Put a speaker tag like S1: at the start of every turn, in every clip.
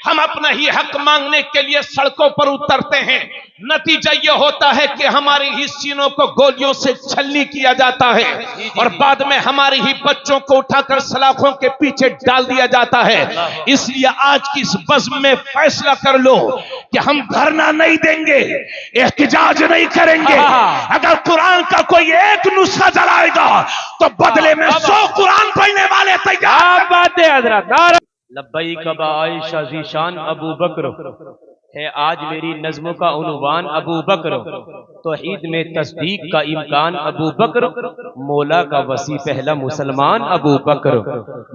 S1: ہم اپنا ہی حق مانگنے کے لیے سڑکوں پر اترتے ہیں، نتیجہ یہ ہوتا ہے کہ ہماری ہی سینوں کو گولیوں سے چھلنی کیا جاتا ہے اور بعد میں ہماری ہی بچوں کو اٹھا کر سلاخوں کے پیچھے ڈال دیا جاتا ہے۔ اس لیے آج کی اس بزم میں فیصلہ کر لو کہ ہم دھرنا نہیں دیں گے، احتجاج نہیں کریں گے۔ اگر قرآن کا کوئی ایک نسخہ جلائے گا تو بدلے میں 100 قرآن پڑھنے والے تیار
S2: بات ہے حضرت۔ لبیک با عائشہ ذیشان ابو بکر ہے آج میری نظموں کا عنوان ابو بکر، توحید میں تصدیق کا امکان ابو بکر، مولا کا وسیع پہلا مسلمان ابو بکر،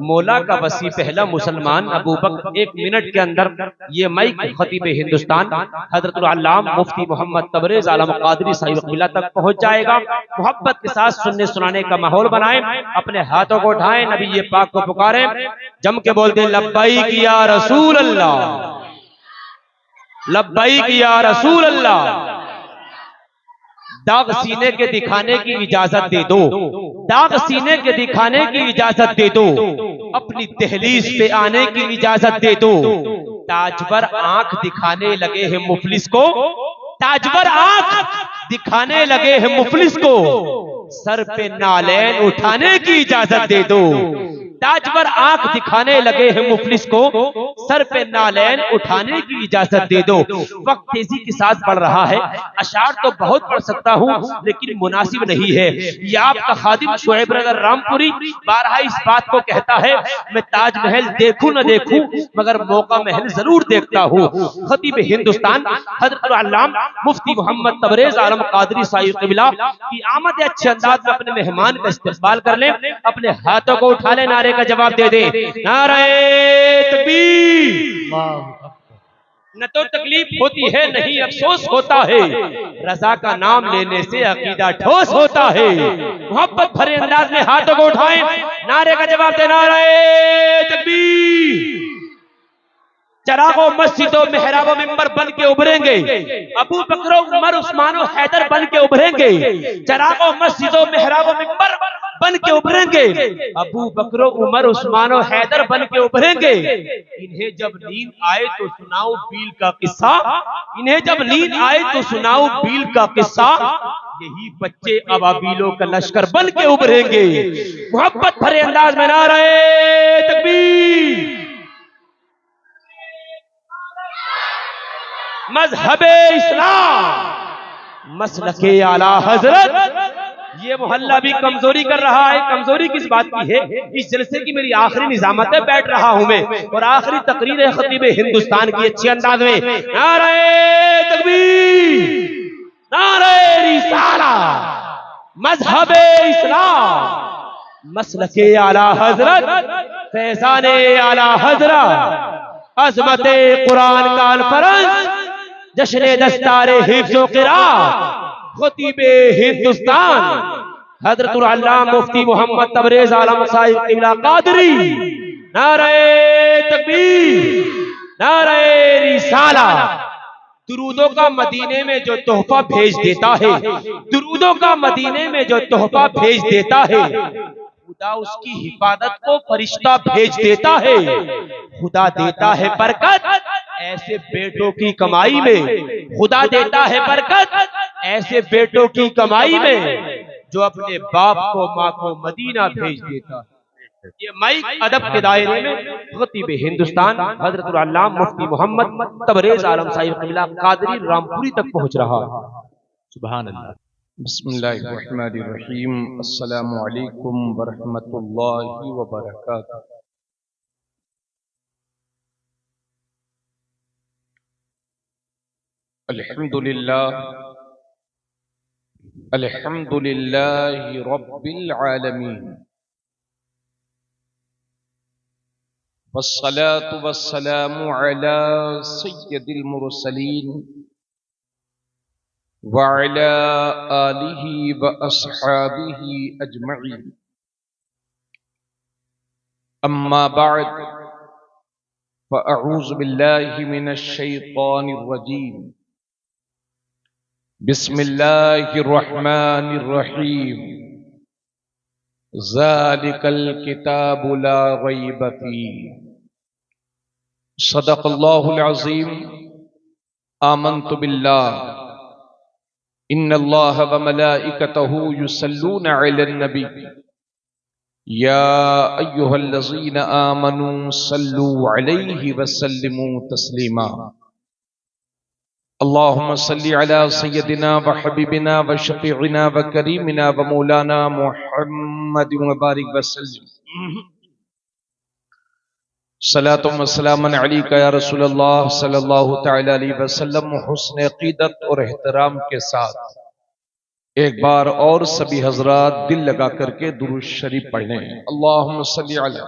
S2: مولا کا وسیع پہلا مسلمان ابو بکر۔ 1 منٹ کے اندر یہ مائک خطیب ہندوستان حضرت العلامہ مفتی محمد تبریز عالم قادری صاحب قبلہ تک پہنچ جائے گا۔ محبت کے ساتھ سننے سنانے کا ماحول بنائیں، اپنے ہاتھوں کو اٹھائیں، نبی پاک کو پکاریں، جم کے بولتے لبیک یا رسول اللہ، لبیک یا رسول اللہ۔ داغ سینے کے دکھانے کی اجازت دے دو، داغ سینے کے دکھانے کی اجازت دے دو، اپنی دہلیز پہ آنے کی اجازت دے دو۔ تاجور آنکھ دکھانے لگے ہیں مفلس کو، تاجور آنکھ دکھانے لگے ہیں مفلس کو، سر پہ نالین اٹھانے کی اجازت دے دو۔ تاجور آنکھ دکھانے لگے ہیں مفلس کو، سر پہ نالین اٹھانے کی اجازت دے دو۔ وقت تیزی کے ساتھ بڑھ رہا ہے، اشعار تو بہت پڑھ سکتا ہوں لیکن مناسب نہیں ہے۔ یہ آپ کا خادم شعیب برادر رامپوری بارہا اس بات کو کہتا ہے، میں تاج محل دیکھوں نہ دیکھوں مگر موقع محل ضرور دیکھتا ہوں۔ خطیب ہندوستان حضرت العلامہ مفتی محمد تبریز عالم قادری صاحب قبلہ کی آمد اچھے انداز میں اپنے مہمان کا استقبال کر لیں، اپنے ہاتھوں کو اٹھا لیں، نعرے کا جواب دے دیں، نعرہ تکبیر۔ نہ تو تکلیف ہوتی ہے نہیں افسوس ہوتا ہے، رضا کا نام لینے سے عقیدہ ٹھوس ہوتا ہے۔ محبت بھرے انداز میں ہاتھوں کو اٹھائیں، نعرے کا جواب دیں، نعرہ تکبیر۔ چراغوں مسجد و محراب و منبر بن کے ابھریں گے، ابو بکر و عمر عثمان و حیدر بن کے ابھریں گے۔ چراغوں مسجد و محراب و منبر بن کے ابھریں گے، ابو بکر و عمر عثمان و حیدر بن کے ابھریں گے۔ انہیں جب نیند آئے تو سناؤ بیل کا قصہ، انہیں جب نیند آئے تو سناؤ بیل کا قصہ، یہی بچے ابابیلوں کا لشکر بن کے ابھریں گے۔ محبت بھرے انداز میں نعرہ تکبیر۔ مذہب اسلام مسلک اعلیٰ حضرت، یہ محلہ بھی کمزوری کر رہا ہے۔ کمزوری کس بات کی ہے؟ اس جلسے کی میری آخری نظامت ہے، بیٹھ رہا ہوں میں اور آخری تقریر ہے خطیب ہندوستان کی اچھے انداز میں۔ نعرہ تکبیر، نعرہ رسالہ، مذہب اسلام مسلک اعلیٰ حضرت، فیضان اعلیٰ حضرت، عظمت قرآن کانفرنس، جشن دستار حفظ و قرات، خطیب ہندوستان حضرت العلامہ مفتی محمد تبریز عالم صاحب قبلہ قادری۔ نعرہ تکبیر، نعرہ رسالہ۔ درودوں کا مدینے میں جو تحفہ بھیج دیتا ہے، درودوں کا مدینے میں جو تحفہ بھیج دیتا ہے، خدا اس کی حفاظت کو فرشتہ بھیج دیتا ہے۔ خدا دیتا ہے برکت ایسے بیٹوں کی کمائی میں، خدا دیتا ہے برکت ایسے بیٹوں کی کمائی میں جو اپنے باپ کو ماں کو مدینہ بھیج دیتا ہے۔ یہ مائک ادب کے دائرے میں خطیب ہندوستان حضرت العلامہ مفتی محمد تبریز عالم صاحب قبلہ قادری رامپوری تک پہنچ رہا۔ سبحان اللہ۔
S3: بسم اللہ الرحمن الرحیم۔ السلام علیکم ورحمۃ اللہ وبرکاتہ۔ الحمدللہ رب العالمین، والصلاة والسلام علی سید المرسلین وعلى آلہ واصحابہ اجمعین، اما بعد فاعوذ باللہ من الشیطان الرجیم، بسم اللہ الرحمن الرحیم، ذالک الکتاب لا ریب فیہ، صدق اللہ العظیم آمنت باللہ ان اللہ وملائکتہ یصلون علی النبی یا ایہا الذین آمنوا صلوا علیہ وسلموا تسلیما اللہم صلی علی سیدنا وحبیبنا وشفیعنا وکریمنا ومولانا محمد وبارک وسلم صلاۃ و سلام علیک یا رسول اللہ صلی اللہ تعالی علیہ وسلم. حسن عقیدت اور احترام کے ساتھ ایک بار اور سبھی حضرات دل لگا کر کے درود شریف پڑھ لیں. اللہم صلی علی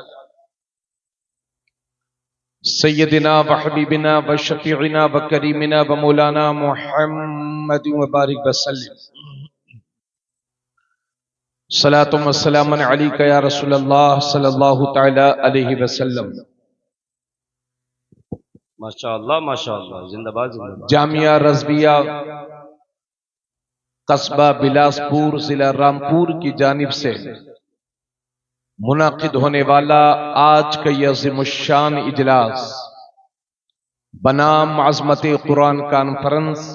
S3: سیدنا و حبیبنا و شفیعنا و کریمنا و مولانا محمد وبارک وسلم. صلاۃ و سلام علیک یا رسول اللہ صلی اللہ تعالی علیہ وسلم.
S2: ماشاءاللہ ماشاءاللہ، زندہ باد زندہ باد.
S3: جامعہ رضویہ قصبہ بلاسپور ضلع رامپور کی جانب سے منعقد ہونے والا آج کا یہ عظیم الشان اجلاس بنام عظمت قرآن کانفرنس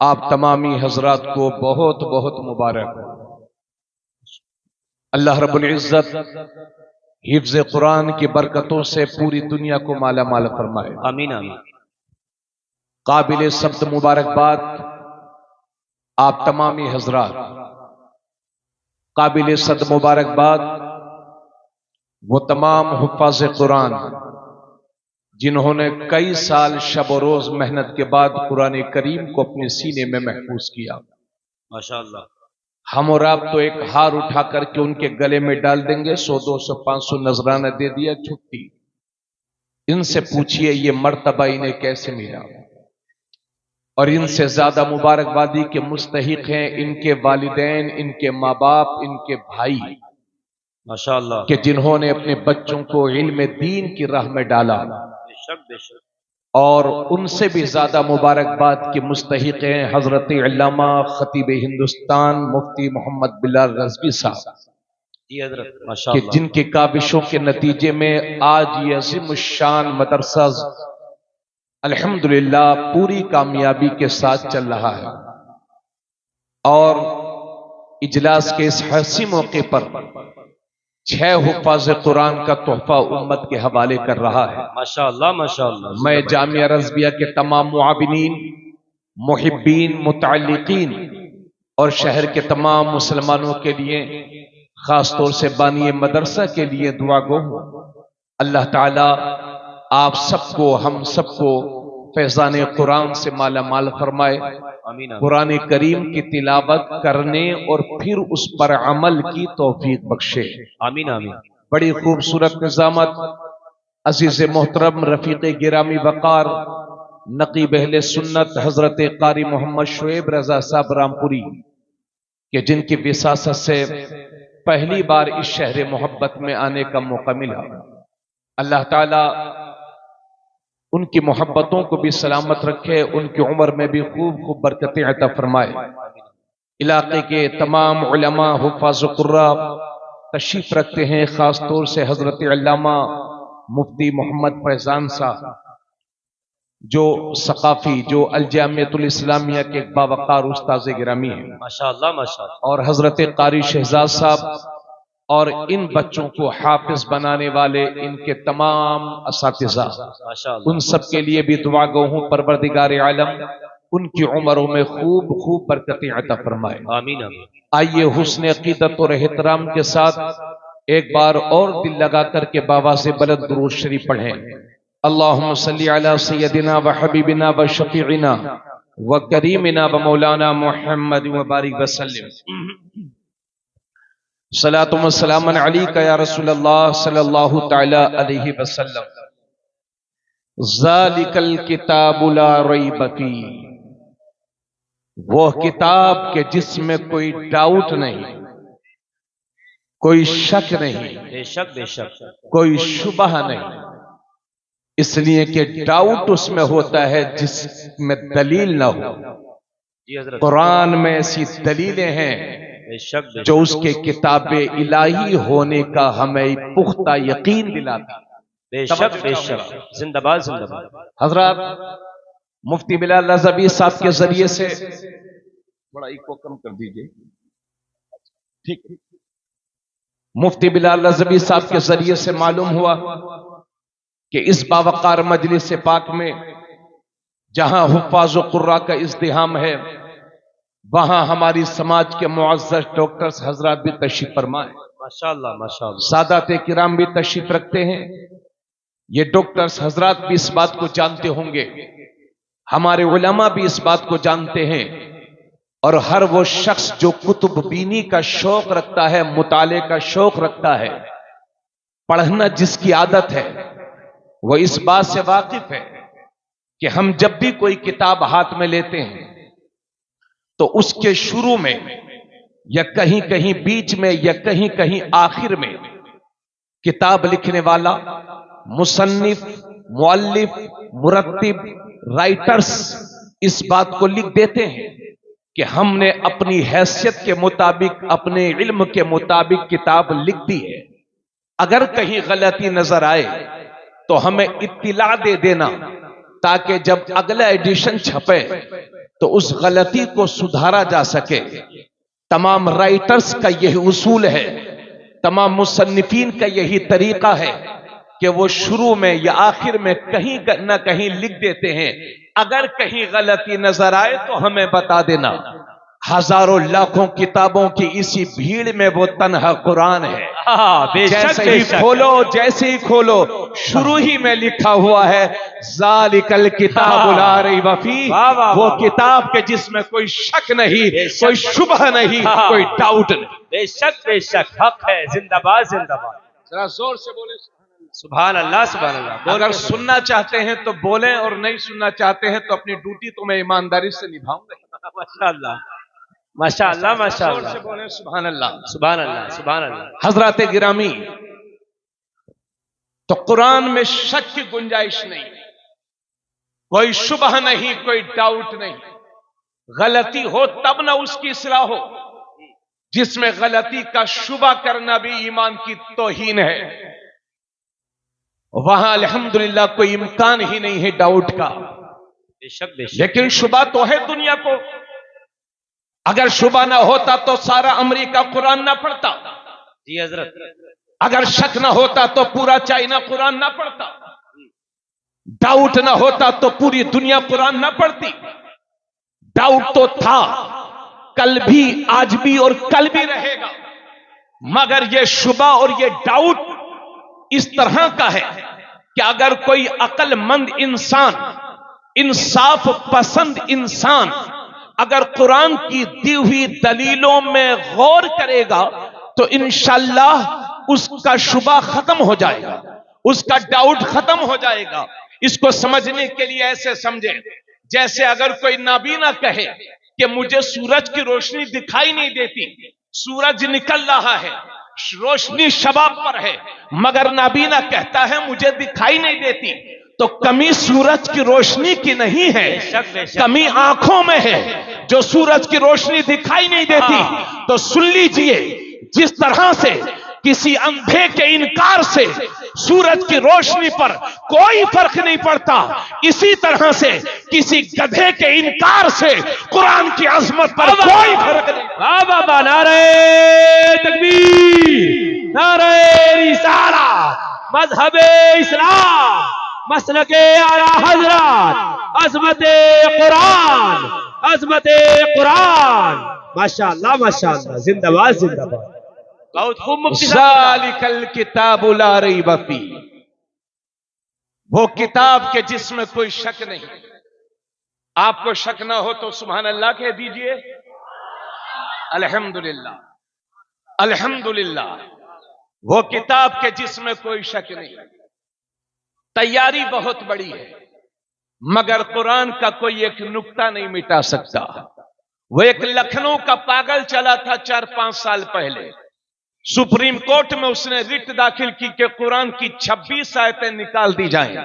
S3: آپ تمامی حضرات کو بہت بہت مبارک. اللہ رب العزت حفظ قرآن کی برکتوں سے پوری دنیا کو مالا مال فرمائے.
S2: آمین آمین.
S3: قابل سبت مبارکباد آپ تمامی حضرات، قابل صد مبارکباد وہ تمام حفاظ قرآن جنہوں نے کئی سال شب و روز محنت کے بعد قرآن کریم کو اپنے سینے میں محفوظ کیا.
S2: ماشاءاللہ.
S3: ہم اور آپ تو ایک ہار اٹھا کر کے ان کے گلے میں ڈال دیں گے، 100 200 500 نذرانہ دے دیا چھٹی. ان سے پوچھئے یہ مرتبہ انہیں کیسے ملا، اور ان سے زیادہ مبارکبادی کے مستحق ہیں ان کے والدین، ان کے ماں باپ، ان کے بھائی،
S2: ماشاءاللہ،
S3: کہ جنہوں نے اپنے بچوں کو علم دین کی راہ میں ڈالا.
S2: بے شک بے شک.
S3: اور ان سے بھی زیادہ مبارکباد کے مستحق ہیں حضرت علامہ خطیب ہندوستان مفتی محمد بلال رضوی صاحب،
S2: جی حضرت
S3: کہ
S2: ماشاءاللہ.
S3: جن کی کاوشوں کے نتیجے میں آج یہ عظیم الشان مدرسہ الحمدللہ پوری کامیابی کے ساتھ چل رہا ہے. اور اجلاس کے اس حسین موقع پر 6 حفاظ قرآن کا تحفہ امت کے حوالے کر رہا ہے.
S2: ماشاءاللہ ماشاءاللہ.
S3: میں جامعہ رضویہ کے تمام معاونین، محبین، متعلقین اور شہر کے تمام مسلمانوں کے لیے، خاص طور سے بانی مدرسہ کے لیے دعا گو ہوں. اللہ تعالی آپ سب کو، ہم سب کو فیضان قرآن سے مالا مال فرمائے.
S2: آمین آمین.
S3: قرآن کریم کی تلاوت کرنے اور پھر اس پر عمل کی توفیق بخشے.
S2: آمین آمین.
S3: بڑی خوبصورت نظامت عزیز محترم رفیق گرامی وقار نقیب اہل سنت حضرت قاری محمد شعیب رضا صاحب رامپوری، کہ جن کی وساست سے پہلی بار اس شہر محبت میں آنے کا موقع ملا. اللہ تعالی ان کی محبتوں کو بھی سلامت رکھے، ان کی عمر میں بھی خوب خوب برکتیں عطا فرمائے. علاقے کے تمام علماء، حفاظ قراء تشریف رکھتے ہیں، خاص طور سے حضرت علامہ مفتی محمد فیضان صاحب جو ثقافی، جو الجامعۃ الاسلامیہ کے ایک باوقار استاذ گرامی ہیں،
S2: ماشاءاللہ ماشاءاللہ.
S3: اور حضرت قاری شہزاد صاحب، اور ان بچوں کو حافظ بنانے والے ان کے تمام اساتذہ،
S2: ماشاءاللہ.
S3: ان سب کے لیے بھی دعا گو ہوں پروردگار عالم ان کی عمروں میں خوب خوب برکتیں عطا فرمائے.
S2: آمین آمین.
S3: آئیے حسن عقیدت اور احترام کے ساتھ ایک بار اور دل لگا کر کے بابا سے بلند درود شریف پڑھیں. اللہم صلی علی سیدنا و حبیبنا و شفیعنا و کریمنا و مولانا محمد وبارک وسلم. صلاۃ و سلام علیک یا رسول اللہ صلی اللہ تعالی علیہ وسلم. ذالک الکتاب لا ریب فیہ، وہ کتاب کہ جس میں کوئی ڈاؤٹ نہیں، کوئی شک نہیں،
S2: بے شک بے شک.
S3: کوئی شبہ نہیں. اس لیے کہ ڈاؤٹ اس میں ہوتا ہے جس میں دلیل نہ ہو.
S2: جی حضرت.
S3: قرآن میں ایسی دلیلیں ہیں
S2: بے شک بے
S3: جو
S2: شک.
S3: اس کے کتاب الہی ہونے کا ہمیں پختہ یقین دلاتا.
S2: بے شک بے شک، زندہ باد زندہ باد۔
S3: حضرات مفتی بلال رضوی صاحب کے ذریعے سے بڑا ایکو کم کر دیجئے، ٹھیک، مفتی بلال رضوی صاحب کے ذریعے سے معلوم ہوا کہ اس باوقار مجلس پاک میں جہاں حفاظ و قراء کا ازدحام ہے وہاں ہماری سماج کے معزز ڈاکٹرز حضرات بھی تشریف فرما ہے،
S2: ماشاءاللہ ماشاءاللہ،
S3: سادات کرام بھی تشریف رکھتے ہیں۔ یہ ڈاکٹرز حضرات بھی اس بات کو جانتے ہوں گے، ہمارے علماء بھی اس بات کو جانتے ہیں، اور ہر وہ شخص جو کتب بینی کا شوق رکھتا ہے، مطالعے کا شوق رکھتا ہے، پڑھنا جس کی عادت ہے، وہ اس بات سے واقف ہے کہ ہم جب بھی کوئی کتاب ہاتھ میں لیتے ہیں تو اس کے شروع میں یا کہیں کہیں بیچ میں یا کہیں کہیں آخر میں کتاب لکھنے والا، مصنف، مؤلف، مرتب، رائٹرز اس بات کو لکھ دیتے ہیں کہ ہم نے اپنی حیثیت کے مطابق، اپنے علم کے مطابق کتاب لکھ دی ہے، اگر کہیں غلطی نظر آئے تو ہمیں اطلاع دے دینا تاکہ جب اگلا ایڈیشن چھپے تو اس غلطی کو سدھارا جا سکے۔ تمام رائٹرز کا یہی اصول ہے، تمام مصنفین کا یہی طریقہ ہے کہ وہ شروع میں یا آخر میں کہیں نہ کہیں لکھ دیتے ہیں، اگر کہیں غلطی نظر آئے تو ہمیں بتا دینا۔ ہزاروں لاکھوں کتابوں کی اسی بھیڑ میں وہ تنہا قرآن ہے،
S2: بے شک
S3: جیسے
S2: بے
S3: ہی
S2: شک،
S3: کھولو، جیسے ہی کھولو شروع ہی میں لکھا ہوا ہے ذالک الکتاب لا ریب فیہ،
S2: واہ واہ
S3: وہ
S2: واہ،
S3: کتاب کے جس میں کوئی شک نہیں،
S2: بے شک،
S3: کوئی شبہ نہیں، کوئی ڈاؤٹ نہیں۔
S2: بے شک حق ہے، زندہ باد زندہ باد،
S3: ذرا زور سے بولے۔
S2: سبحان اللہ سبحان اللہ۔
S3: اگر سننا چاہتے ہیں تو بولیں، اور نہیں سننا چاہتے ہیں تو اپنی ڈیوٹی تو میں ایمانداری سے نبھاؤں گا۔
S2: ماشاءاللہ ماشاءاللہ
S3: زور سے
S2: ماشاءاللہ،
S3: بولیں سبحان اللہ۔
S2: سبحان اللہ سبحان اللہ۔
S3: حضرات گرامی، تو قرآن میں شک کی گنجائش نہیں، کوئی شبہ نہیں، کوئی ڈاؤٹ نہیں۔ غلطی ہو تب نہ اس کی اصلاح ہو، جس میں غلطی کا شبہ کرنا بھی ایمان کی توہین ہے، وہاں الحمدللہ کوئی امکان ہی نہیں ہے ڈاؤٹ کا۔
S2: بے شک بے شک،
S3: لیکن شبہ تو ہے دنیا کو، اگر شبہ نہ ہوتا تو سارا امریکہ قرآن نہ پڑھتا،
S2: جی حضرت،
S3: اگر شک نہ ہوتا تو پورا چائنا قرآن نہ پڑھتا، ڈاؤٹ نہ ہوتا تو پوری دنیا قرآن نہ پڑھتی۔ ڈاؤٹ تو تھا، کل بھی، آج بھی اور کل بھی رہے گا، مگر یہ شبہ اور یہ ڈاؤٹ اس طرح کا ہے کہ اگر کوئی عقل مند انسان، انصاف پسند انسان اگر قرآن کی دی ہوئی دلیلوں میں غور کرے گا تو انشاءاللہ اس کا شبہ ختم ہو جائے گا، اس کا ڈاؤٹ ختم ہو جائے گا۔ اس کو سمجھنے کے لیے ایسے سمجھیں، جیسے اگر کوئی نابینا کہے کہ مجھے سورج کی روشنی دکھائی نہیں دیتی، سورج نکل رہا ہے، روشنی شباب پر ہے، مگر نابینا کہتا ہے مجھے دکھائی نہیں دیتی، تو کمی سورج کی روشنی کی نہیں ہے، کمی آنکھوں میں ہے جو سورج کی روشنی دکھائی نہیں دیتی۔ تو سن لیجئے، جس طرح سے کسی اندھے کے انکار سے سورج کی روشنی پر کوئی فرق نہیں پڑتا، اسی طرح سے کسی گدھے کے انکار سے قرآن کی عظمت پر کوئی فرق نہیں۔
S2: بابا نعرہ تکبیر، نعرہ رسالہ، مذہب اسلام، مسلک اعلی حضرات، عظمت قرآن، عظمت قرآن، ماشاءاللہ ماشاءاللہ، زندہ باد زندہ باد۔ بہت خوب مفتی صاحب،
S3: ذالک الکتاب لا ریب فیہ، وہ کتاب کے جس میں کوئی شک نہیں۔ آپ کو شک نہ ہو تو سبحان اللہ کہہ دیجئے، الحمدللہ الحمدللہ، وہ کتاب کے جس میں کوئی شک نہیں۔ تیاری بہت بڑی ہے، مگر قرآن کا کوئی ایک نکتہ نہیں مٹا سکتا۔ وہ ایک لکھنؤ کا پاگل چلا تھا 4-5 سال پہلے، سپریم کورٹ میں اس نے رٹ داخل کی کہ قرآن کی 26 آیتیں نکال دی جائیں۔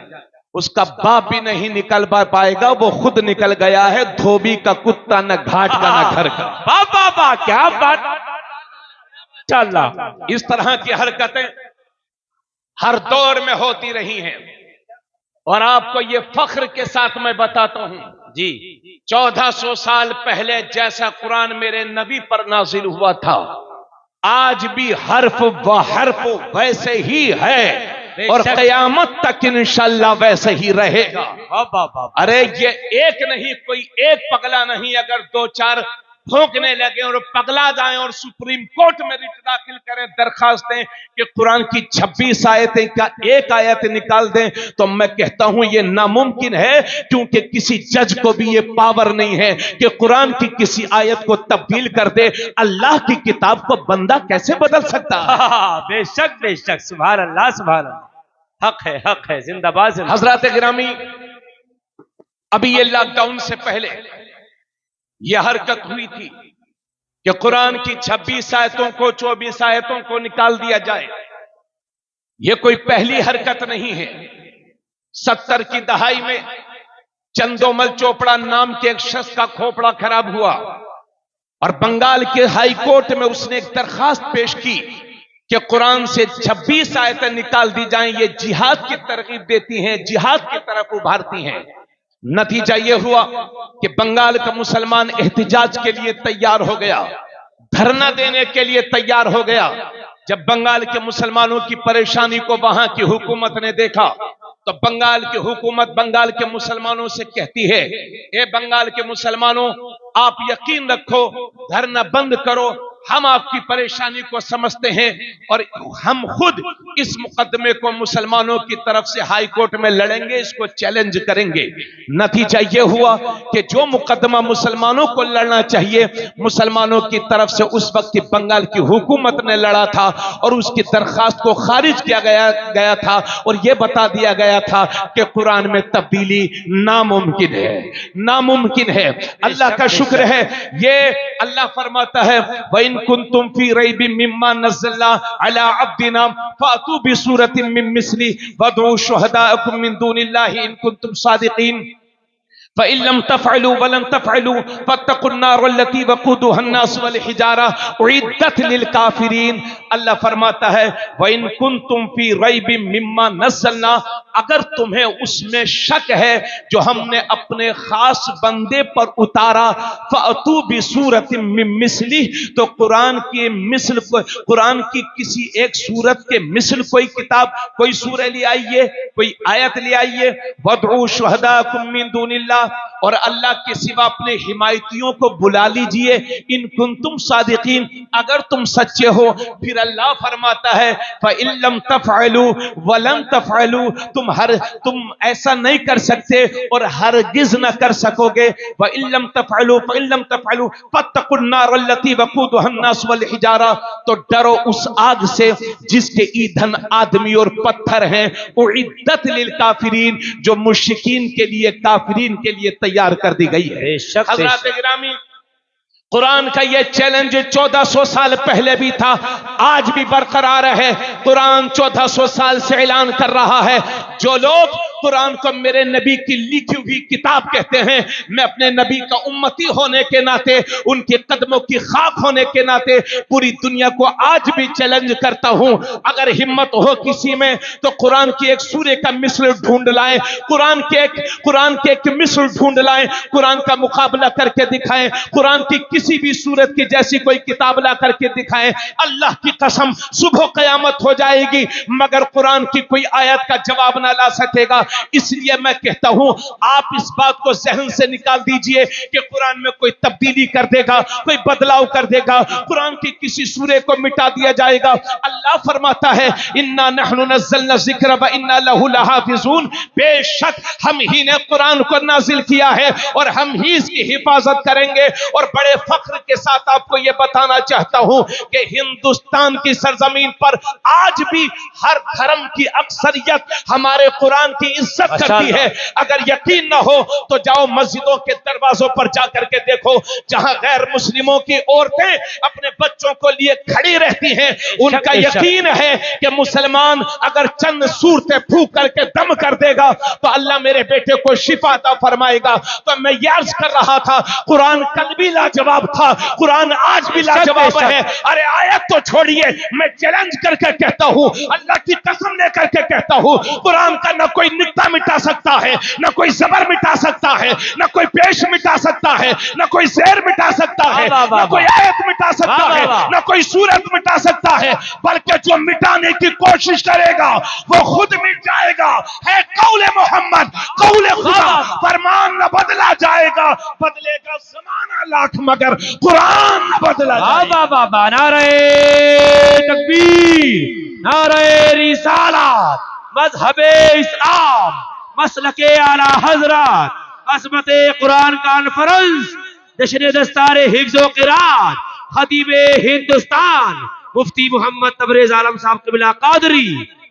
S3: اس کا باپ بھی نہیں نکل پائے گا، وہ خود نکل گیا ہے، دھوبی کا کتا، نہ گھاٹ کا نہ گھر کا۔
S2: بابا کیا بات، انشاءاللہ
S3: اس طرح کی حرکتیں
S1: ہر دور میں ہوتی رہی ہیں، اور آپ کو یہ فخر کے ساتھ میں بتاتا ہوں
S2: جی
S1: 1400 سال پہلے جیسا قرآن میرے نبی پر نازل ہوا تھا، آج بھی حرف و حرف ویسے ہی ہے، اور قیامت تک انشاءاللہ ویسے ہی رہے گا۔ ارے یہ ایک نہیں، کوئی ایک پگلا نہیں، اگر دو چار پھونکنے لگے اور پگلا جائیں اور سپریم کورٹ میں ریٹ داخل کریں، درخواست دیں کہ قرآن کی 26 آیتیں کا ایک آیت نکال دیں، تو میں کہتا ہوں یہ ناممکن ہے، کیونکہ کسی جج کو بھی یہ پاور نہیں ہے کہ قرآن کی کسی آیت کو تبدیل کر دے۔ اللہ کی کتاب کو بندہ کیسے بدل سکتا ہے؟
S2: بے شک بے شک، سبحان اللہ سبحان اللہ، حق ہے زندہ باد زندہ۔
S1: حضرات گرامی، ابھی یہ لاک ڈاؤن سے پہلے یہ حرکت ہوئی تھی کہ قرآن کی 26 آیتوں کو 24 آیتوں کو نکال دیا جائے۔ یہ کوئی پہلی حرکت نہیں ہے۔ 70 کی دہائی میں چندومل چوپڑا نام کے ایک شخص کا کھوپڑا خراب ہوا، اور بنگال کے ہائی کورٹ میں اس نے ایک درخواست پیش کی کہ قرآن سے 26 آیتیں نکال دی جائیں، یہ جہاد کی ترغیب دیتی ہیں، جہاد کی طرف ابھارتی ہیں۔ نتیجہ یہ ہوا کہ بنگال کا مسلمان احتجاج کے لیے تیار ہو گیا، دھرنا دینے کے لیے تیار ہو گیا۔ جب بنگال کے مسلمانوں کی پریشانی کو وہاں کی حکومت نے دیکھا تو بنگال کی حکومت بنگال کے مسلمانوں سے کہتی ہے، اے بنگال کے مسلمانوں، آپ یقین رکھو، دھرنا بند کرو، ہم آپ کی پریشانی کو سمجھتے ہیں، اور ہم خود اس مقدمے کو مسلمانوں کی طرف سے ہائی کورٹ میں لڑیں گے، اس کو چیلنج کریں گے۔ نتیجہ یہ ہوا کہ جو مقدمہ مسلمانوں کو لڑنا چاہیے، مسلمانوں کی طرف سے اس وقت کی بنگال کی حکومت نے لڑا تھا، اور اس کی درخواست کو خارج کیا گیا تھا، اور یہ بتا دیا گیا تھا کہ قرآن میں تبدیلی ناممکن ہے، ناممکن ہے۔ اللہ کا شکر ہے، یہ اللہ فرماتا ہے وَإِن كُنتُمْ فِي رَيْبٍ مِّمَّا نَزَّلْنَا عَلَىٰ عَبْدِنَا فَأْتُوا بِسُورَةٍ مِّن مِّثْلِهِ وَادْعُوا شُهَدَاءَكُم مِّن دُونِ اللَّهِ إِن كُنتُمْ صَادِقِينَ فَإِن لَّمْ تَفْعَلُوا وَلَن تَفْعَلُوا فَاتَّقُوا النَّارَ الَّتِي وَقُودُهَا النَّاسُ وَالْحِجَارَةُ أُعِدَّتْ لِلْكَافِرِينَ۔ اللہ فرماتا ہے وَإِن كُنتُمْ فِي رَيْبٍ مِّمَّا نَزَّلْنَا، اگر تمہیں اس میں شک ہے جو ہم نے اپنے خاص بندے پر اتارا، فَأْتُوا بِسُورَةٍ مِّن مِّثْلِهِ، تو قرآن کی مثل، قرآن کی کسی ایک سورت کے مثل کوئی کتاب، کوئی سورہ لے آئیے، کوئی آیت لے آئیے۔ وَادْعُوا شُهَدَاءَكُم مِّن دُونِ اللَّهِ، اور اللہ کے سوا اپنے حمایتیوں کو بلا لیجئے، ان کنتم صادقین، اگر تم سچے ہو۔ پھر اللہ فرماتا ہے فَإِن لَّمْ تَفْعَلُوا وَلَن تَفْعَلُوا، تم ایسا نہیں کر سکتے اور ہرگز نہ کر سکو گے۔ وَإِن لَّمْ تَفْعَلُوا فَإِن لَّمْ تَفْعَلُوا فَاتَّقُوا النَّارَ الَّتِي وَقُودُهَا النَّاسُ وَالْحِجَارَةُ، تو ڈرو اس آگ سے جس کے ایندھن آدمی اور پتھر ہیں، اعدت للکافرین، جو مشرکین کے لیے، کافرین کے لیے تیار کر دی گئی ہے۔ حضرات گرامی، قرآن کا یہ چیلنج 1400 سال پہلے بھی تھا، آج بھی برقرار ہے۔ قرآن 1400 سال سے اعلان کر رہا ہے، جو لوگ قرآن کو میرے نبی کی لکھی ہوئی کتاب کہتے ہیں، میں اپنے نبی کا امتی ہونے کے ناطے، ان کے قدموں کی خاک ہونے کے ناطے پوری دنیا کو آج بھی چیلنج کرتا ہوں، اگر ہمت ہو کسی میں تو قرآن کی ایک سورے کا مثل ڈھونڈ لائیں، قرآن کے ایک مثل ڈھونڈ لائیں، قرآن کا مقابلہ کر کے دکھائیں، قرآن کی کسی بھی سورت کی جیسی کوئی کتاب لا کر کے دکھائیں، اللہ کی قسم صبح قیامت ہو جائے گی مگر قرآن کی کوئی آیت کا جواب نہ لا سکے گا۔ اس لیے میں کہتا ہوں آپ اس بات کو ذہن سے نکال دیجئے کہ قرآن میں کوئی تبدیلی کر دے گا، کوئی بدلاؤ کر دے گا، قرآن کی کسی سورے کو مٹا دیا جائے گا۔ اللہ فرماتا ہے اِنَّا نَحْنُ نَزَّلْنَا الذِّكْرَ وَإِنَّا لَهُ لَحَافِظُونَ، بے شک ہم ہی نے قرآن کو نازل کیا ہے اور ہم ہی اس کی حفاظت کریں گے۔ اور بڑے فخر کے ساتھ آپ کو یہ بتانا چاہتا ہوں کہ ہندوستان کی سرزمین پر آج بھی ہر دھرم کی اکثریت ہمارے قرآن کی عزت کرتی ہے. اگر یقین نہ ہو تو جاؤ مسجدوں کے دروازوں پر جا کر کے دیکھو, جہاں غیر مسلموں کی عورتیں اپنے بچوں کو لیے کھڑی رہتی ہیں, ان کا یقین ہے کہ مسلمان اگر چند صورتیں پھونک کر کے دم کر دے گا تو اللہ میرے بیٹے کو شفا عطا فرمائے گا. تو میں یہ عرض کر رہا تھا, قرآن کل بھی لاجواب تھا, قرآن آج بھی لاجواب ہے. ارے آیت تو چھوڑیے, میں چیلنج کر کے کہتا ہوں, اللہ کی قسم لے کر کے کہتا ہوں, قرآن کا نہ کوئی نقطہ مٹا سکتا ہے, نہ کوئی زبر مٹا سکتا ہے, نہ کوئی پیش مٹا سکتا ہے, نہ کوئی زیر مٹا سکتا ہے, نہ کوئی آیت مٹا سکتا ہے, نہ کوئی سورت مٹا سکتا ہے, بلکہ جو مٹانے کی کوشش کرے گا وہ خود مٹ جائے گا. ہے قول محمد, قول خدا, فرمان نہ بدلا جائے گا, بدلے گا زمانہ لاکھ مگر قرآن نہ بدلا جائے گا.
S2: بابا نعرہ تکبیر, نعرہ رسالت, مذہب اسلام, مسلک اعلی حضرت, عظمت قرآن کانفرنس, جشن دستار حفظ و قرات, خطیب ہندوستان مفتی محمد تبریز عالم صاحب قبلہ قادری.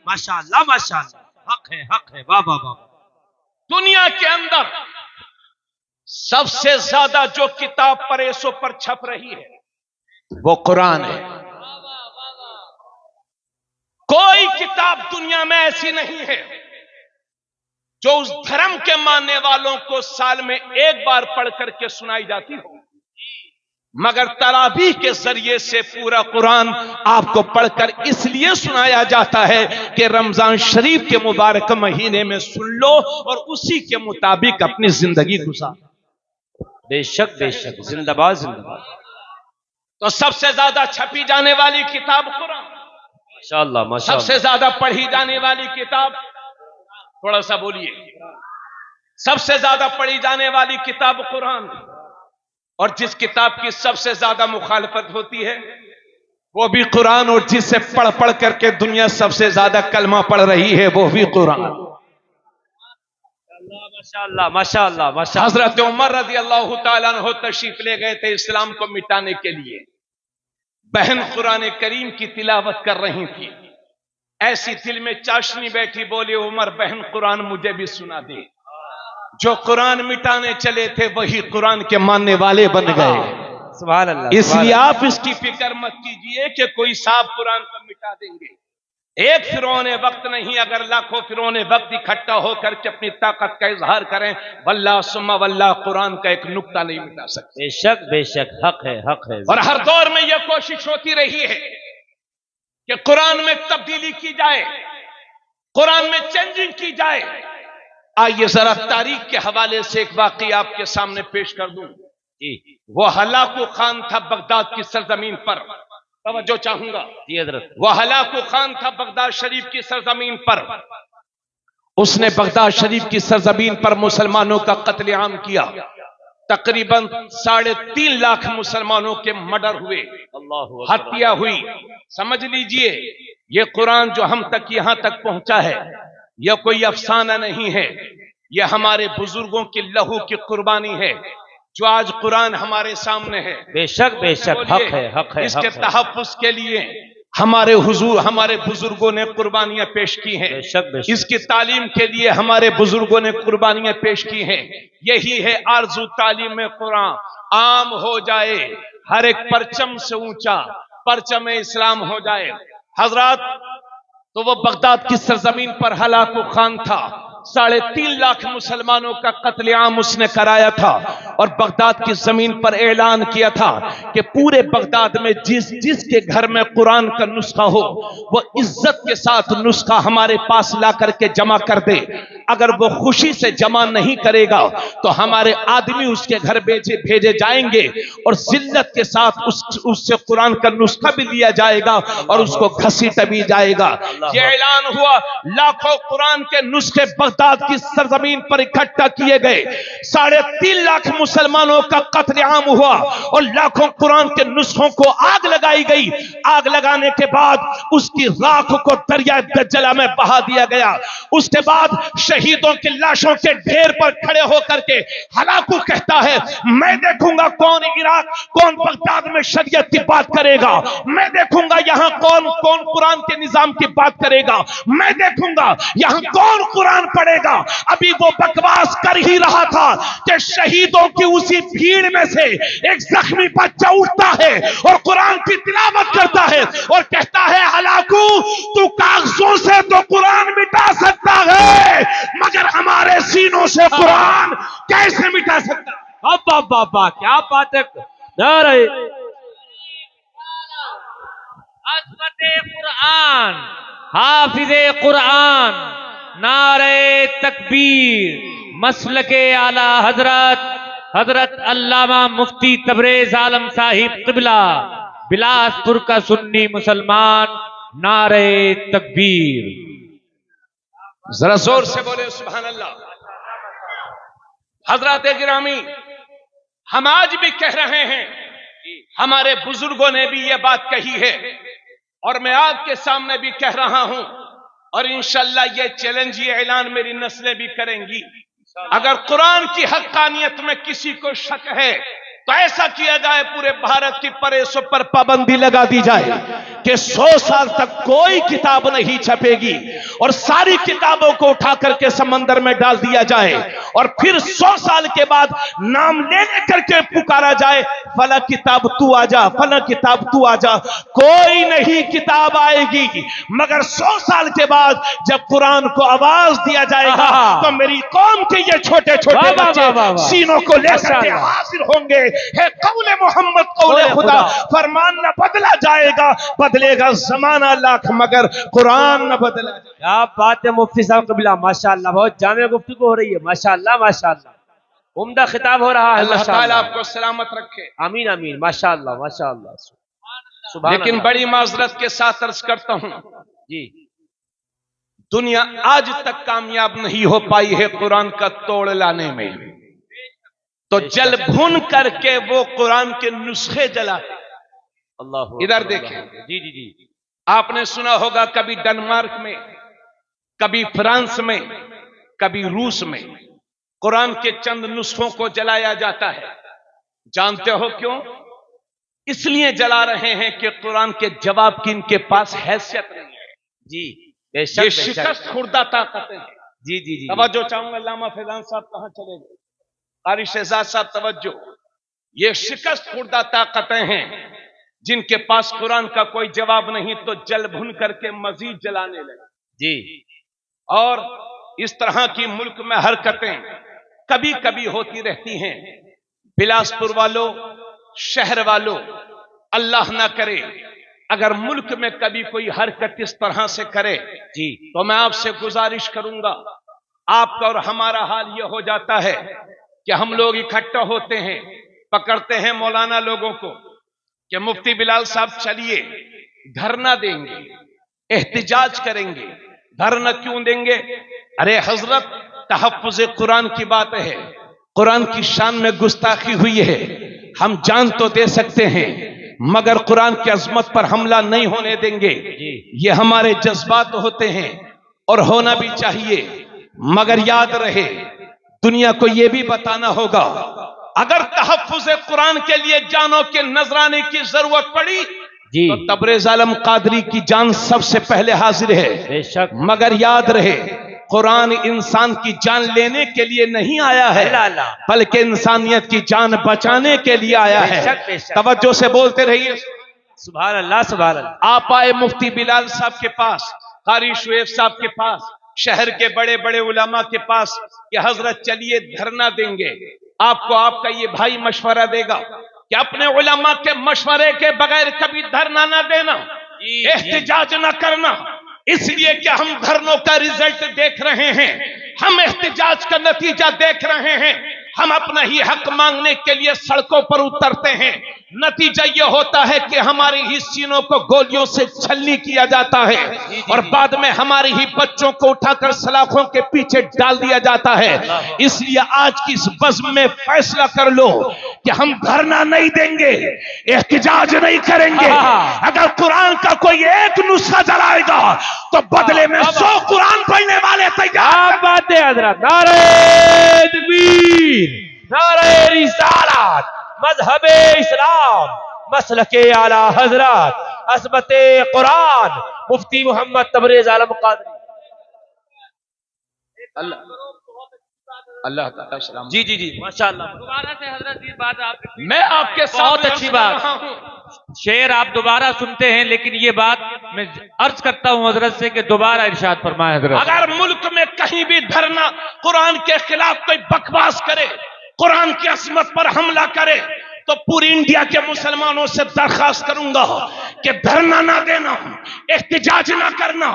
S2: ماشاءاللہ ماشاءاللہ, حق ہے حق ہے. بابا بابا.
S1: دنیا کے اندر سب سے زیادہ جو کتاب پریسوں پر چھپ رہی ہے وہ قرآن ہے. کوئی کتاب دنیا میں ایسی نہیں ہے جو اس دھرم کے ماننے والوں کو سال میں ایک بار پڑھ کر کے سنائی جاتی ہو, مگر تراویح کے ذریعے سے پورا قرآن آپ کو پڑھ کر اس لیے سنایا جاتا ہے کہ رمضان شریف کے مبارک مہینے میں سن لو اور اسی کے مطابق اپنی زندگی گزار.
S2: بے شک بے شک, زندہ باد زندہ باد.
S1: تو سب سے زیادہ چھپی جانے والی کتاب قرآن,
S2: ماشاءاللہ
S1: سب
S2: ماشاءاللہ.
S1: سے زیادہ پڑھی جانے والی کتاب, تھوڑا سا بولیے, سب سے زیادہ پڑھی جانے والی کتاب قرآن. اور جس کتاب کی سب سے زیادہ مخالفت ہوتی ہے وہ بھی قرآن, اور جس سے پڑھ پڑھ کر کے دنیا سب سے زیادہ کلمہ پڑھ رہی ہے وہ بھی قرآن.
S2: ماشاءاللہ ماشاءاللہ ماشاءاللہ.
S1: حضرت عمر رضی اللہ تعالیٰ عنہ تشریف لے گئے تھے اسلام کو مٹانے کے لیے. بہن قرآن کریم کی تلاوت کر رہی تھی, ایسی دل میں چاشنی بیٹھی, بولے عمر بہن قرآن مجھے بھی سنا دے. جو قرآن مٹانے چلے تھے وہی قرآن کے ماننے والے بن گئے.
S2: سبحان اللہ.
S1: اس لیے آپ اس کی فکر مت کیجئے کہ کوئی صاحب قرآن کو مٹا دیں گے. ایک فرعون وقت نہیں, اگر لاکھوں فرعون وقت اکٹھا ہو کر کے اپنی طاقت کا اظہار کریں, واللہ ثم واللہ قرآن کا ایک نقطہ نہیں مٹا سکتے.
S2: بے شک بے شک, حق ہے حق ہے.
S1: اور ہر دور میں یہ کوشش ہوتی رہی ہے کہ قرآن میں تبدیلی کی جائے, قرآن میں چینجنگ کی جائے. آئیے ذرا تاریخ کے حوالے سے ایک واقعہ آپ کے سامنے پیش کر دوں. وہ ہلاکو خان تھا بغداد کی سرزمین پر, توجہ چاہوں گا.
S2: جی حضرت.
S1: وہ ہلاکو خان تھا بغداد شریف کی سرزمین پر, اس نے بغداد شریف کی سرزمین پر مسلمانوں کا قتل عام کیا. تقریباً 3.5 لاکھ مسلمانوں کے مرڈر ہوئے, ہتیا ہوئی. سمجھ لیجئے یہ قرآن جو ہم تک یہاں تک پہنچا ہے یہ کوئی افسانہ نہیں ہے, یہ ہمارے بزرگوں کی لہو کی قربانی ہے جو آج قرآن ہمارے سامنے ہے.
S2: بے شک بے شک, حق ہے حق ہے.
S1: اس کے تحفظ کے لیے ہمارے حضور ہمارے بزرگوں نے قربانیاں پیش کی ہیں.
S2: بے شک بے شک.
S1: اس کی تعلیم کے لیے ہمارے بزرگوں نے قربانیاں پیش کی ہیں. یہی ہے آرزو تعلیم قرآن عام ہو جائے, ہر ایک پرچم سے اونچا پرچم اسلام ہو جائے. حضرات, تو وہ بغداد کی سرزمین پر ہلاکو خان تھا, 3.5 لاکھ مسلمانوں کا قتل عام اس نے کرایا تھا, اور بغداد کی زمین پر اعلان کیا تھا کہ پورے بغداد میں جس کے گھر میں قرآن کا نسخہ ہو وہ عزت کے ساتھ نسخہ ہمارے پاس لا کر کے جمع کر دے. اگر وہ خوشی سے جمع نہیں کرے گا تو ہمارے آدمی اس کے گھر بھیجے جائیں گے اور ذلت کے ساتھ اس سے قرآن کا نسخہ بھی لیا جائے گا اور اس کو گھسیٹا بھی جائے گا. یہ اعلان ہوا, لاکھوں قرآن کے نسخے بغداد کی سرزمین پر اکٹھا کیے گئے. 3.5 لاکھ مسلمانوں کا قتل عام ہوا اور لاکھوں قرآن کے نسخوں کو آگ لگائی گئی. آگ لگانے کے بعد اس کی راکھ کو دریائے دجلہ میں بہا دیا گیا. اس کے بعد شہیدوں کی لاشوں کے ڈھیر پر کھڑے ہو کر کے ہلاکو کہتا ہے, میں دیکھوں گا کون عراق کون بغداد میں شریعت کی بات کرے گا, میں دیکھوں گا یہاں کون قرآن کے نظام کی بات کرے گا, میں دیکھوں گا یہاں کون قرآن پڑھے پڑے گا. ابھی وہ بکواس کر ہی رہا تھا کہ شہیدوں کی اسی بھیڑ میں سے ایک زخمی بچہ اٹھتا ہے اور قرآن کی تلاوت کرتا ہے اور کہتا ہے ہلاکو تو کاغذوں سے تو قرآن مٹا سکتا ہے مگر ہمارے سینوں سے قرآن کیسے مٹا سکتا ہے؟
S2: ابا بابا کیا بات ہے. نعرہ عظمت قرآن، حافظ قرآن، نعرہ تکبیر، مسلک اعلی حضرت علامہ مفتی تبریز عالم صاحب قبلہ بلاسپور کا سنی مسلمان، نعرہ تکبیر.
S1: ذرا زور سے بولے سبحان اللہ. حضرات گرامی، ہم آج بھی کہہ رہے ہیں، ہمارے بزرگوں نے بھی یہ بات کہی ہے اور میں آپ کے سامنے بھی کہہ رہا ہوں اور انشاءاللہ یہ چیلنج، یہ اعلان میری نسلیں بھی کریں گی. اگر قرآن کی حقانیت میں کسی کو شک ہے تو ایسا کیا جائے پورے بھارت کی پریسوں پر پابندی لگا دی جائے کہ 100 سال تک کوئی کتاب نہیں چھپے گی اور ساری کتابوں کو اٹھا کر کے سمندر میں ڈال دیا جائے اور پھر 100 سال کے بعد نام لے کر کے پکارا جائے فلاں کتاب تو آ جا، فلاں کتاب تو آ جا. کوئی نہیں کتاب آئے گی مگر 100 سال کے بعد جب قرآن کو آواز دیا جائے گا تو میری قوم کے یہ چھوٹے چھوٹے بچے سینوں کو لے کر کے حاضر ہوں گے. ہے قول محمد قول خدا، فرمان نہ بدلا جائے گا، بدلے گا زمانہ لاکھ مگر قرآن نہ بدلا جائے گا.
S2: کیا بات ہے مفتی صاحب قبلہ، ماشاءاللہ بہت جامع گفتگو ہو رہی ہے. ماشاءاللہ ماشاءاللہ عمدہ خطاب ہو رہا ہے.
S1: اللہ تعالیٰ آپ کو سلامت رکھے.
S2: آمین آمین. ماشاءاللہ ماشاءاللہ.
S1: لیکن بڑی معذرت کے ساتھ عرض کرتا ہوں،
S2: جی
S1: دنیا آج تک کامیاب نہیں ہو پائی ہے قرآن کا توڑ لانے میں، تو جل بھن کر کے وہ قرآن کے نسخے جلاتے.
S2: اللہ
S1: ادھر دیکھیں،
S2: جی جی جی.
S1: آپ نے سنا ہوگا کبھی ڈنمارک میں، کبھی فرانس میں، کبھی روس میں قرآن کے چند نسخوں کو جلایا جاتا ہے. جانتے ہو کیوں؟ اس لیے جلا رہے ہیں کہ قرآن کے جواب کی ان کے پاس حیثیت نہیں ہے.
S2: جی بے
S1: یہ
S2: شک.
S1: شکست خوردہ طاقتیں ہیں.
S2: جی جی جی.
S1: توجہ چاہوں گا، علامہ فیضان صاحب کہاں چلے گئے؟ قاری شہزاد صاحب توجہ. یہ شکست خوردہ طاقتیں ہیں جن کے پاس قرآن کا کوئی جواب نہیں تو جل بھن کر کے مزید جلانے لگے.
S2: جی
S1: اور اس طرح کی ملک میں حرکتیں کبھی کبھی ہوتی رہتی ہیں. بلاسپور والوں، شہر والوں، اللہ نہ کرے اگر ملک میں کبھی کوئی حرکت اس طرح سے کرے
S2: جی
S1: تو میں آپ سے گزارش کروں گا، آپ کا اور ہمارا حال یہ ہو جاتا ہے کہ ہم لوگ اکٹھا ہوتے ہیں، پکڑتے ہیں مولانا لوگوں کو کہ مفتی بلال صاحب چلیے دھرنا دیں گے، احتجاج کریں گے. دھرنا کیوں دیں گے؟ ارے حضرت تحفظ قرآن کی بات ہے، قرآن کی شان میں گستاخی ہوئی ہے، ہم جان تو دے سکتے ہیں مگر قرآن کی عظمت پر حملہ نہیں ہونے دیں گے. یہ ہمارے جذبات ہوتے ہیں اور ہونا بھی چاہیے، مگر یاد رہے دنیا کو یہ بھی بتانا ہوگا اگر تحفظ قرآن کے لیے جانوں کے نذرانے کی ضرورت پڑی
S2: جی
S1: تو تبریز عالم قادری کی جان سب سے پہلے حاضر ہے.
S2: بے شک.
S1: مگر یاد رہے قرآن انسان کی جان لینے کے لیے نہیں آیا ہے بلکہ انسانیت کی جان بچانے کے لیے آیا ہے. توجہ سے بولتے رہیے.
S2: سبحان اللہ سبحان اللہ.
S1: آپ آئے مفتی بلال صاحب کے پاس، قاری شعیب صاحب کے پاس، شہر کے بڑے بڑے علماء کے پاس کہ حضرت چلیے دھرنا دیں گے. آپ کو آپ کا یہ بھائی مشورہ دے گا کہ اپنے علماء کے مشورے کے بغیر کبھی دھرنا نہ دینا، احتجاج نہ کرنا. اس لیے کہ ہم دھرنوں کا رزلٹ دیکھ رہے ہیں، ہم احتجاج کا نتیجہ دیکھ رہے ہیں. ہم اپنا ہی حق مانگنے کے لیے سڑکوں پر اترتے ہیں، نتیجہ یہ ہوتا ہے کہ ہماری ہی سینوں کو گولیوں سے چھلنی کیا جاتا ہے اور بعد میں ہماری ہی بچوں کو اٹھا کر سلاخوں کے پیچھے ڈال دیا جاتا ہے. اس لیے آج کی اس بزم میں فیصلہ کر لو کہ ہم دھرنا نہیں دیں گے، احتجاج نہیں کریں گے. اگر قرآن کا کوئی ایک نسخہ جلائے گا تو بدلے میں 100 قرآن پڑھنے والے تیار.
S2: بات ہے حضرت. نعرہ تکبیر، نعرہ رسالت، مذہب اسلام، مسلک اعلی حضرت، عظمت قرآن، مفتی محمد تبریز عالم قادری.
S3: اللہ تعالیٰ سلام.
S2: جی جی جی ماشاءاللہ.
S4: دوبارہ سے حضرت یہ بات آپ
S1: میں آپ کے ساتھ
S4: بہت اچھی بات. شعر آپ دوبارہ سنتے ہیں لیکن یہ بات میں عرض کرتا ہوں حضرت سے کہ دوبارہ ارشاد فرمائے حضرت.
S1: اگر ملک میں کہیں بھی دھرنا قرآن کے خلاف کوئی بکواس کرے، قرآن کی عظمت پر حملہ کرے، تو پوری انڈیا کے مسلمانوں سے درخواست کروں گا کہ دھرنا نہ دینا، احتجاج نہ کرنا،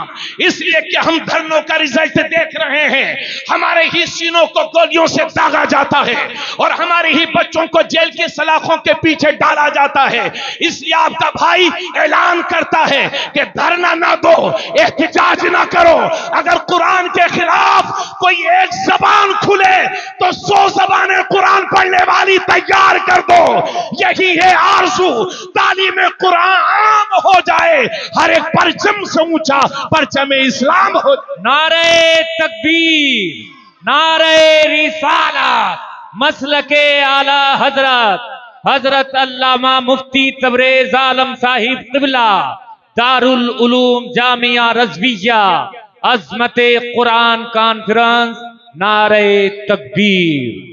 S1: اس لیے کہ ہم دھرنوں کا رزلٹ دیکھ رہے ہیں. ہمارے ہی سینوں کو گولیوں سے داغا جاتا ہے اور ہمارے ہی بچوں کو جیل کی سلاخوں کے پیچھے ڈالا جاتا ہے. اس لیے آپ کا بھائی اعلان کرتا ہے کہ دھرنا نہ دو، احتجاج نہ کرو. اگر قرآن کے خلاف کوئی ایک زبان کھلے تو 100 زبانیں قرآن پڑھنے والی تیار کر دو. یہی ہے آرزو. تعلیم قرآن عام ہو جائے، ہر ایک پرچم سے اونچا پرچم اسلام ہو جائے.
S4: نعرہ تکبیر، نعرہ رسالت، مسلک اعلی حضرت علامہ مفتی تبریز عالم صاحب قبلہ، دارالعلوم جامعہ رضویہ، عظمت قرآن کانفرنس. نعرہ تکبیر.